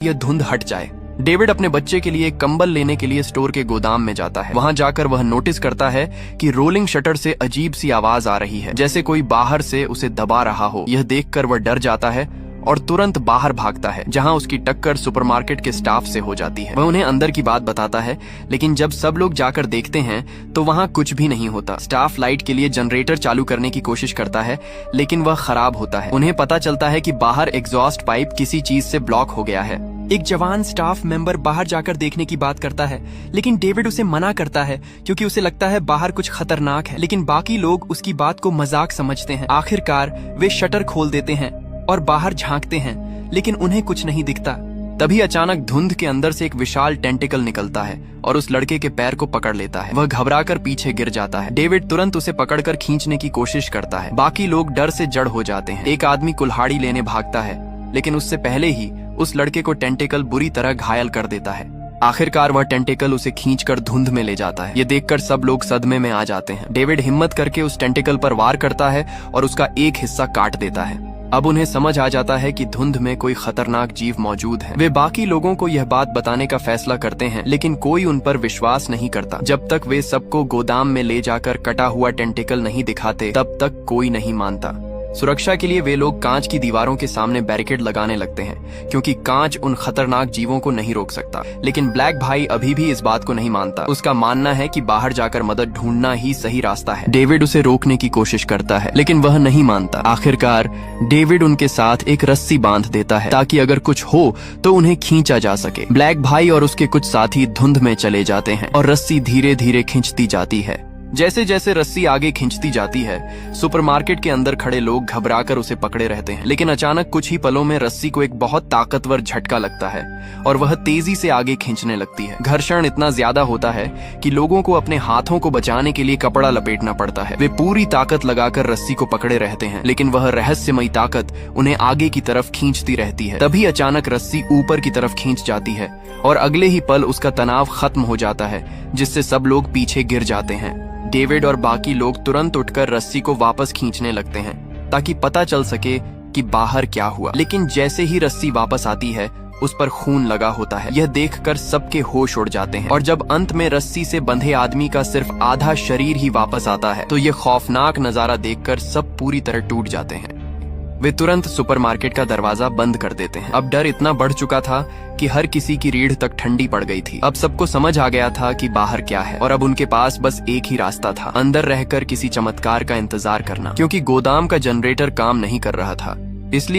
यह धुंध हट जाए। डेविड अपने बच्चे के लिए एक कंबल लेने के लिए स्टोर के गोदाम में जाता है। वहां जाकर वह नोटिस करता है कि रोलिंग शटर से अजीब सी आवाज आ रही है, जैसे कोई बाहर से उसे दबा रहा हो। यह देखकर वह डर जाता है और तुरंत बाहर भागता है, जहां उसकी टक्कर सुपरमार्केट के स्टाफ से हो जाती है। वह उन्हें अंदर की बात बताता है, लेकिन जब सब लोग जाकर देखते हैं तो वहां कुछ भी नहीं होता। स्टाफ लाइट के लिए जनरेटर चालू करने की कोशिश करता है, लेकिन वह खराब होता है। उन्हें पता चलता है कि बाहर एग्जॉस्ट पाइप किसी चीज से ब्लॉक हो गया है। एक जवान स्टाफ मेंबर बाहर जाकर देखने की बात करता है, लेकिन डेविड उसे मना करता है क्योंकि उसे लगता है बाहर कुछ खतरनाक है। लेकिन बाकी लोग उसकी बात को मजाक समझते हैं। आखिरकार वे शटर खोल देते हैं और बाहर झांकते हैं, लेकिन उन्हें कुछ नहीं दिखता। तभी अचानक धुंध के अंदर से एक विशाल टेंटिकल निकलता है और उस लड़के के पैर को पकड़ लेता है। वह घबराकर पीछे गिर जाता है। डेविड तुरंत उसे पकड़कर खींचने की कोशिश करता है। बाकी लोग डर से जड़ हो जाते हैं। एक आदमी कुल्हाड़ी लेने भागता है, लेकिन उससे पहले ही उस लड़के को टेंटिकल बुरी तरह घायल कर देता है। आखिरकार वह टेंटिकल उसे खींचकर धुंध में ले जाता है। ये देखकर सब लोग सदमे में आ जाते हैं। डेविड हिम्मत करके उस टेंटिकल पर वार करता है और उसका एक हिस्सा काट देता है। अब उन्हें समझ आ जाता है कि धुंध में कोई खतरनाक जीव मौजूद है। वे बाकी लोगों को यह बात बताने का फैसला करते हैं, लेकिन कोई उन पर विश्वास नहीं करता। जब तक वे सबको गोदाम में ले जाकर कटा हुआ टेंटिकल नहीं दिखाते, तब तक कोई नहीं मानता। सुरक्षा के लिए वे लोग कांच की दीवारों के सामने बैरिकेड लगाने लगते हैं, क्योंकि कांच उन खतरनाक जीवों को नहीं रोक सकता। लेकिन ब्लैक भाई अभी भी इस बात को नहीं मानता। उसका मानना है कि बाहर जाकर मदद ढूंढना ही सही रास्ता है। डेविड उसे रोकने की कोशिश करता है, लेकिन वह नहीं मानता। आखिरकार डेविड उनके साथ एक रस्सी बांध देता है, ताकि अगर कुछ हो तो उन्हें खींचा जा सके। ब्लैक भाई और उसके कुछ साथी धुंध में चले जाते हैं और रस्सी धीरे धीरे खिंचती जाती है। जैसे जैसे रस्सी आगे खिंचती जाती है, सुपरमार्केट के अंदर खड़े लोग घबराकर उसे पकड़े रहते हैं। लेकिन अचानक कुछ ही पलों में रस्सी को एक बहुत ताकतवर झटका लगता है और वह तेजी से आगे खींचने लगती है। घर्षण इतना ज्यादा होता है कि लोगों को अपने हाथों को बचाने के लिए कपड़ा लपेटना पड़ता है। वे पूरी ताकत लगाकर रस्सी को पकड़े रहते हैं, लेकिन वह रहस्यमयी ताकत उन्हें आगे की तरफ खींचती रहती है। तभी अचानक रस्सी ऊपर की तरफ खींच जाती है और अगले ही पल उसका तनाव खत्म हो जाता है, जिससे सब लोग पीछे गिर जाते हैं। डेविड और बाकी लोग तुरंत उठकर रस्सी को वापस खींचने लगते हैं, ताकि पता चल सके कि बाहर क्या हुआ। लेकिन जैसे ही रस्सी वापस आती है, उस पर खून लगा होता है। यह देखकर सबके होश उड़ जाते हैं और जब अंत में रस्सी से बंधे आदमी का सिर्फ आधा शरीर ही वापस आता है, तो यह खौफनाक नजारा देखकर सब पूरी तरह टूट जाते हैं। वे तुरंत सुपरमार्केट का दरवाजा बंद कर देते हैं। अब डर इतना बढ़ चुका था कि हर किसी की रीढ़ तक ठंडी पड़ गई थी। अब सबको समझ आ गया था कि बाहर क्या है, और अब उनके पास बस एक ही रास्ता था, अंदर रहकर किसी चमत्कार का इंतजार करना, क्योंकि गोदाम का जनरेटर काम नहीं कर रहा था। इसलिए